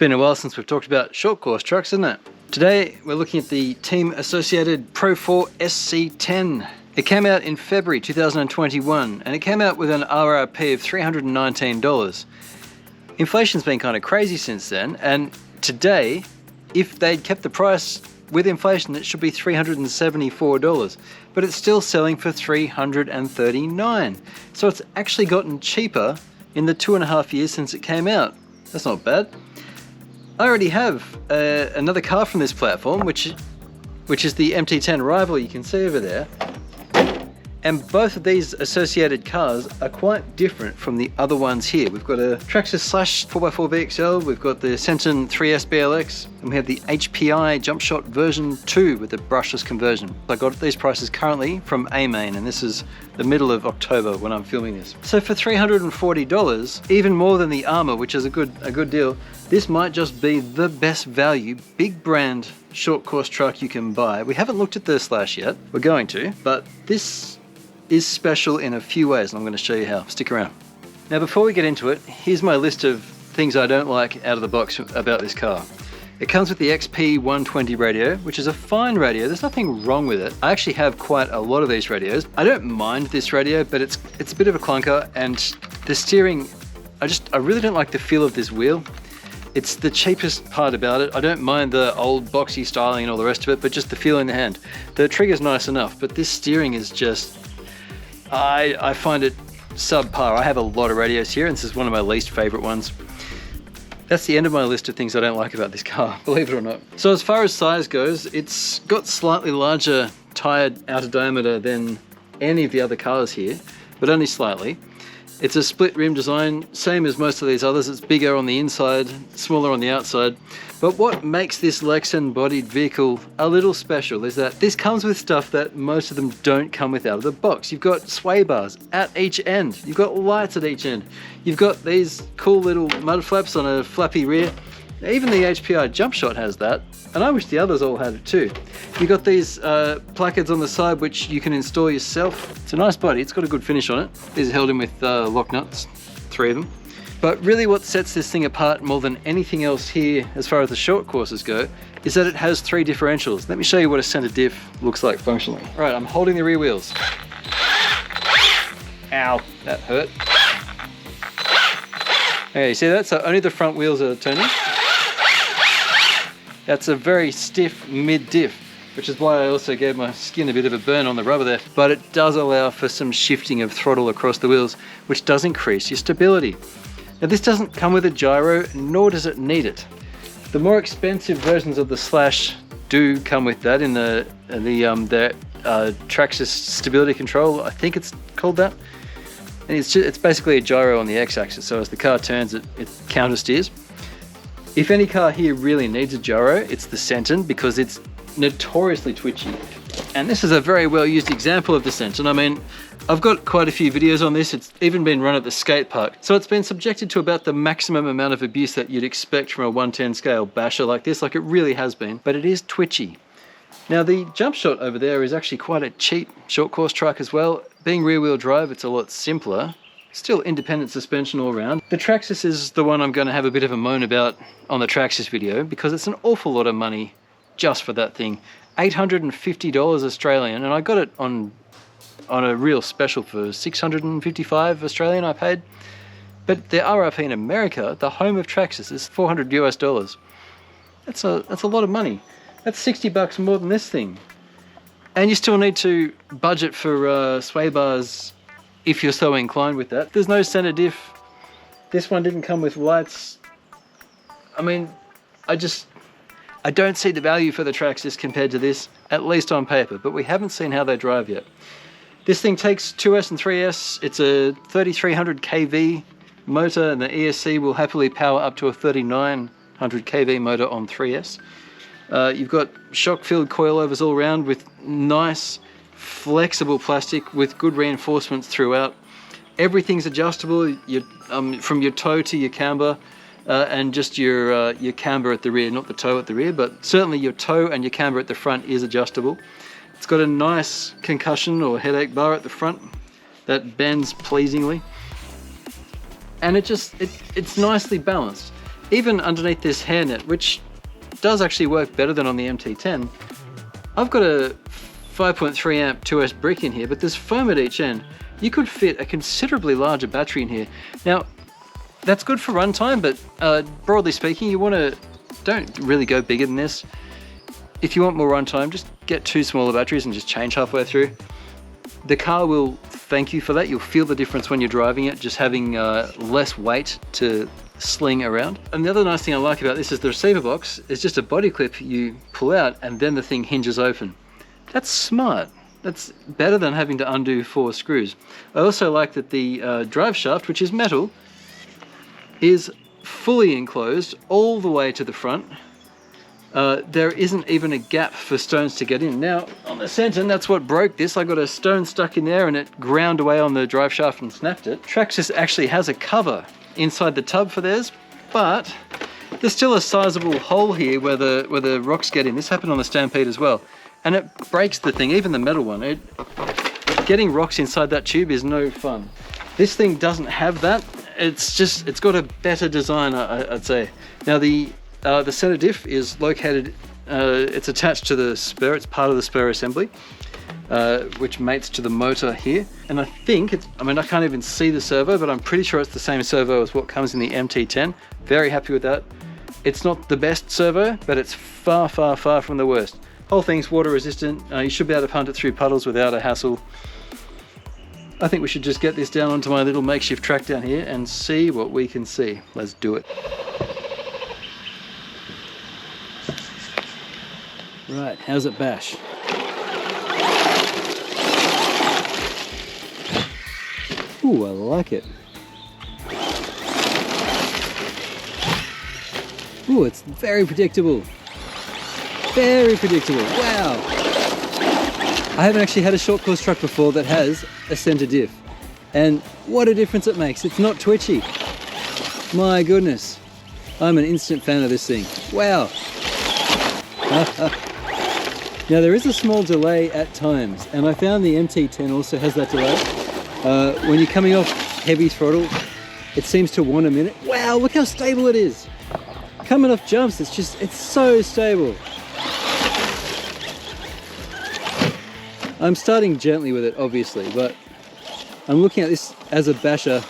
Been a while since we've talked about short course trucks, isn't it? Today we're looking at the Team Associated Pro4 SC10. It came out in February 2021 and it came out with an RRP of $319. Inflation's been kind of crazy since then, and today, if they'd kept the price with inflation, it should be $374, but it's still selling for $339. So it's actually gotten cheaper in the 2.5 years since it came out. That's not bad. I already have another car from this platform, which is the MT10 Rival you can see over there. And both of these associated cars are quite different from the other ones here. We've got a Traxxas / 4x4 VXL, we've got the Senton 3S BLX, and we have the HPI Jumpshot version 2 with the brushless conversion. I got these prices currently from Arrma, and this is the middle of October when I'm filming this. So for $340, even more than the Arrma, which is a good deal, this might just be the best value, big brand short course truck you can buy. We haven't looked at the Slash yet, we're going to, but this is special in a few ways, and I'm going to show you how. Stick around. Now before we get into it, here's my list of things I don't like out of the box about this car. It comes with the XP120 radio, which is a fine radio. There's nothing wrong with it. I actually have quite a lot of these radios. I don't mind this radio, but it's a bit of a clunker, and the steering, I really don't like the feel of this wheel. It's the cheapest part about it. I don't mind the old boxy styling and all the rest of it, but just the feel in the hand. The trigger's nice enough, but this steering is just, I find it subpar. I have a lot of radios here, and this is one of my least favorite ones. That's the end of my list of things I don't like about this car, believe it or not. So as far as size goes, it's got slightly larger tire outer diameter than any of the other cars here, but only slightly. It's a split rim design, same as most of these others. It's bigger on the inside, smaller on the outside. But what makes this Lexan bodied vehicle a little special is that this comes with stuff that most of them don't come with out of the box. You've got sway bars at each end. You've got lights at each end. You've got these cool little mud flaps on a flappy rear. Even the HPI Jumpshot has that, and I wish the others all had it too. You've got these placards on the side which you can install yourself. It's a nice body, it's got a good finish on it. These are held in with lock nuts, 3 of them. But really what sets this thing apart more than anything else here, as far as the short courses go, is that it has 3 differentials. Let me show you what a center diff looks like functionally. All right, I'm holding the rear wheels. Ow, that hurt. Okay, you see that? So only the front wheels are turning. That's a very stiff mid-diff, which is why I also gave my skin a bit of a burn on the rubber there. But it does allow for some shifting of throttle across the wheels, which does increase your stability. Now this doesn't come with a gyro, nor does it need it. The more expensive versions of the Slash do come with that in the Traxxas stability control, I think it's called that. And it's basically a gyro on the x-axis, so as the car turns, it counter steers. If any car here really needs a gyro, it's the Senton, because it's notoriously twitchy. And this is a very well used example of the Senton. I mean, I've got quite a few videos on this. It's even been run at the skate park. So it's been subjected to about the maximum amount of abuse that you'd expect from a 110 scale basher like this, like it really has been, but it is twitchy. Now the Jumpshot over there is actually quite a cheap short course truck as well. Being rear wheel drive, it's a lot simpler. Still independent suspension all around. The Traxxas is the one I'm going to have a bit of a moan about on the Traxxas video, because it's an awful lot of money just for that thing. $850 Australian, and I got it on a real special for $655 Australian I paid. But the RRP in America, the home of Traxxas, is $400 US. That's a lot of money. That's $60 more than this thing. And you still need to budget for sway bars if you're so inclined with that. There's no center diff. This one didn't come with lights. I mean, I don't see the value for the Traxxas compared to this, at least on paper, but we haven't seen how they drive yet. This thing takes 2S and 3S. It's a 3300 kV motor, and the ESC will happily power up to a 3900 kV motor on 3S. You've got shock-filled coilovers all around with nice flexible plastic with good reinforcements throughout. Everything's adjustable, from your toe to your camber, and just your camber at the rear, not the toe at the rear, but certainly your toe and your camber at the front is adjustable. It's got a nice concussion or headache bar at the front that bends pleasingly, and it's nicely balanced. even underneath this hairnet, which does actually work better than on the MT10, I've got a 5.3 amp 2S brick in here, but there's foam at each end. You could fit a considerably larger battery in here. Now, that's good for runtime, but broadly speaking, don't really go bigger than this. If you want more runtime, just get 2 smaller batteries and just change halfway through. The car will thank you for that. You'll feel the difference when you're driving it, just having less weight to sling around. And the other nice thing I like about this is the receiver box is just a body clip you pull out and then the thing hinges open. That's smart. That's better than having to undo 4 screws. I also like that the drive shaft, which is metal, is fully enclosed all the way to the front. There isn't even a gap for stones to get in. Now, on the Senton, that's what broke this. I got a stone stuck in there and it ground away on the drive shaft and snapped it. Traxxas actually has a cover inside the tub for theirs, but there's still a sizable hole here where the rocks get in. This happened on the Stampede as well. And it breaks the thing, even the metal one. Getting rocks inside that tube is no fun. This thing doesn't have that. It's got a better design, I'd say. Now the center diff is located, it's attached to the spur. It's part of the spur assembly, which mates to the motor here. And I think I can't even see the servo, but I'm pretty sure it's the same servo as what comes in the MT10. Very happy with that. It's not the best servo, but it's far, far, far from the worst. Whole thing's water resistant. You should be able to punt it through puddles without a hassle. I think we should just get this down onto my little makeshift track down here and see what we can see. Let's do it. Right, how's it bash? Ooh, I like it. Ooh, it's very predictable. Very predictable, wow. I haven't actually had a short course truck before that has a center diff. And what a difference it makes. It's not twitchy. My goodness. I'm an instant fan of this thing. Wow. Now there is a small delay at times, and I found the MT10 also has that delay. When you're coming off heavy throttle, it seems to want a minute. Wow, look how stable it is. Coming off jumps, it's so stable. I'm starting gently with it, obviously, but I'm looking at this as a basher.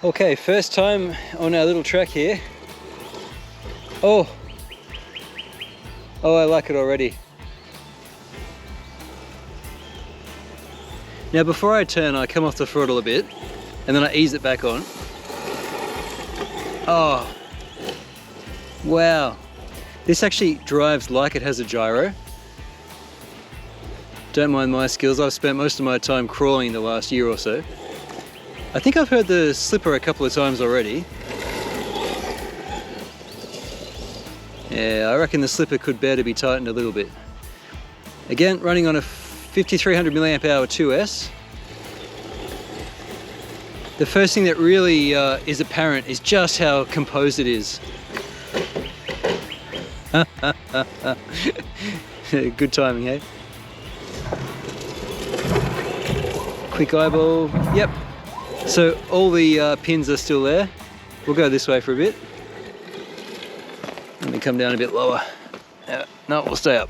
Okay, first time on our little track here. Oh, I like it already. Now before I turn, I come off the throttle a bit, and then I ease it back on. Oh, wow. This actually drives like it has a gyro. Don't mind my skills. I've spent most of my time crawling the last year or so. I think I've heard the slipper a couple of times already. Yeah, I reckon the slipper could bear to be tightened a little bit. Again, running on a 5300 milliamp hour 2S. The first thing that really is apparent is just how composed it is. Good timing, hey? Quick eyeball, yep. So all the pins are still there. We'll go this way for a bit. Let me come down a bit lower. No, we'll stay up.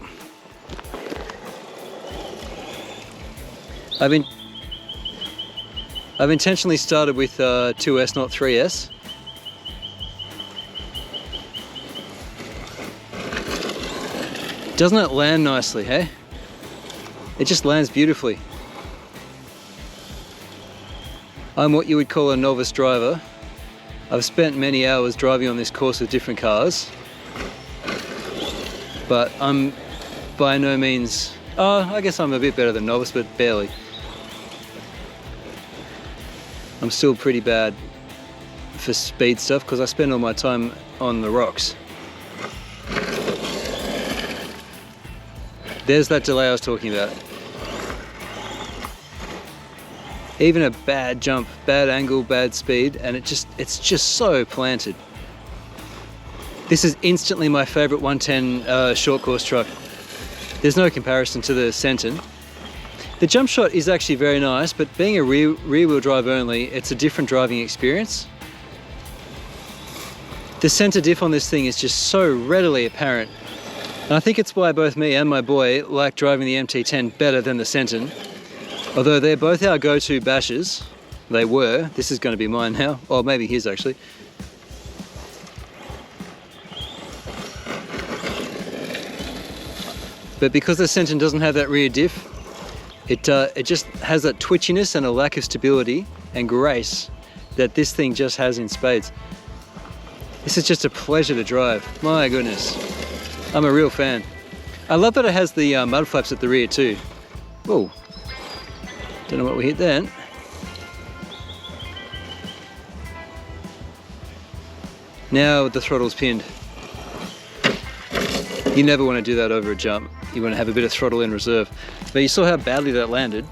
I've intentionally started with 2S, not 3S. Doesn't it land nicely, hey? It just lands beautifully. I'm what you would call a novice driver. I've spent many hours driving on this course with different cars, but I'm by no means, I guess I'm a bit better than novice, but barely. I'm still pretty bad for speed stuff because I spend all my time on the rocks. There's that delay I was talking about. Even a bad jump, bad angle, bad speed, and it's just so planted. This is instantly my favorite 110 short course truck. There's no comparison to the Senton. The Jumpshot is actually very nice, but being a rear wheel drive only, it's a different driving experience. The center diff on this thing is just so readily apparent. And I think it's why both me and my boy like driving the MT10 better than the Senton. Although they're both our go-to bashers. They were. This is going to be mine now. Or maybe his actually. But because the Senton doesn't have that rear diff, it just has that twitchiness and a lack of stability and grace that this thing just has in spades. This is just a pleasure to drive. My goodness. I'm a real fan. I love that it has the mud flaps at the rear too. Whoa. Don't know what we hit then. Now the throttle's pinned. You never want to do that over a jump. You want to have a bit of throttle in reserve. But you saw how badly that landed.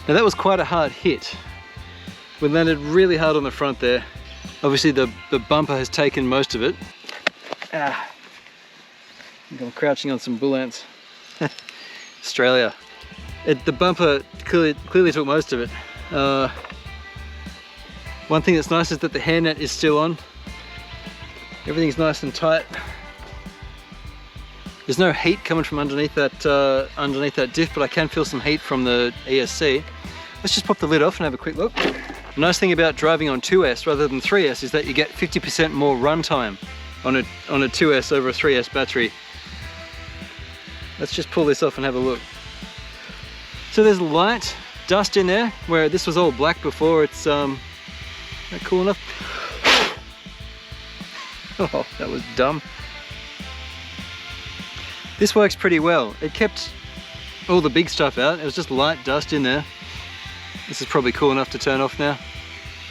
Now that was quite a hard hit. We landed really hard on the front there. Obviously the bumper has taken most of it. Ah, I think I'm crouching on some bull ants. Australia. The bumper clearly took most of it. One thing that's nice is that the hairnet is still on. Everything's nice and tight. There's no heat coming from underneath that diff, but I can feel some heat from the ESC. Let's just pop the lid off and have a quick look. The nice thing about driving on 2S rather than 3S is that you get 50% more runtime on a 2S over a 3S battery. Let's just pull this off and have a look. So there's light dust in there, where this was all black before. It's not cool enough. Oh, that was dumb. This works pretty well. It kept all the big stuff out. It was just light dust in there. This is probably cool enough to turn off now.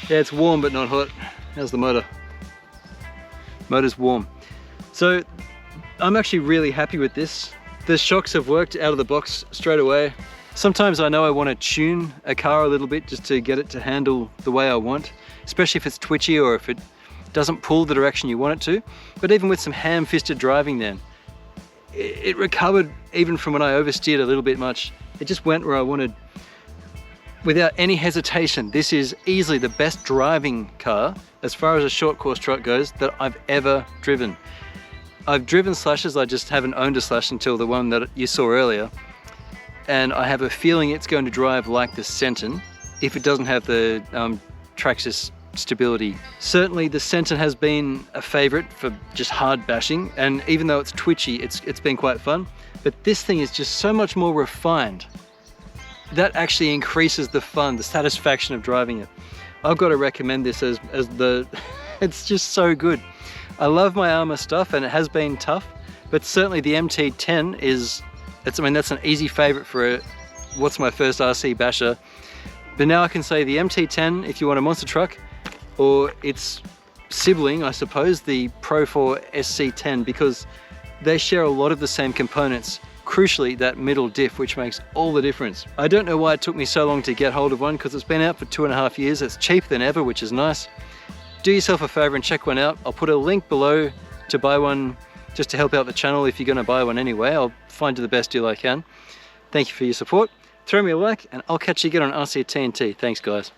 Yeah, it's warm but not hot. How's the motor? Motor's warm. So I'm actually really happy with this. The shocks have worked out of the box straight away. Sometimes I know I want to tune a car a little bit just to get it to handle the way I want, especially if it's twitchy or if it doesn't pull the direction you want it to. But even with some ham-fisted driving then, it recovered even from when I oversteered a little bit much. It just went where I wanted without any hesitation. This is easily the best driving car as far as a short course truck goes that I've ever driven. I've driven Slashes, I just haven't owned a Slash until the one that you saw earlier. And I have a feeling it's going to drive like the Senton if it doesn't have the Traxxas stability. Certainly the Senton has been a favorite for just hard bashing, and even though it's twitchy, it's been quite fun. But this thing is just so much more refined. That actually increases the fun, the satisfaction of driving it. I've got to recommend this as the, it's just so good. I love my Arrma stuff and it has been tough, but certainly the MT10 is, I mean, that's an easy favorite for what's my first RC basher. But now I can say the MT10 if you want a monster truck, or its sibling, I suppose, the Pro4 SC10, because they share a lot of the same components. Crucially, that middle diff, which makes all the difference. I don't know why it took me so long to get hold of one, because it's been out for 2.5 years. It's cheaper than ever, which is nice. Do yourself a favor and check one out. I'll put a link below to buy one, just to help out the channel if you're going to buy one anyway. I'll find you the best deal I can. Thank you for your support. Throw me a like, and I'll catch you again on RC-TNT. Thanks, guys.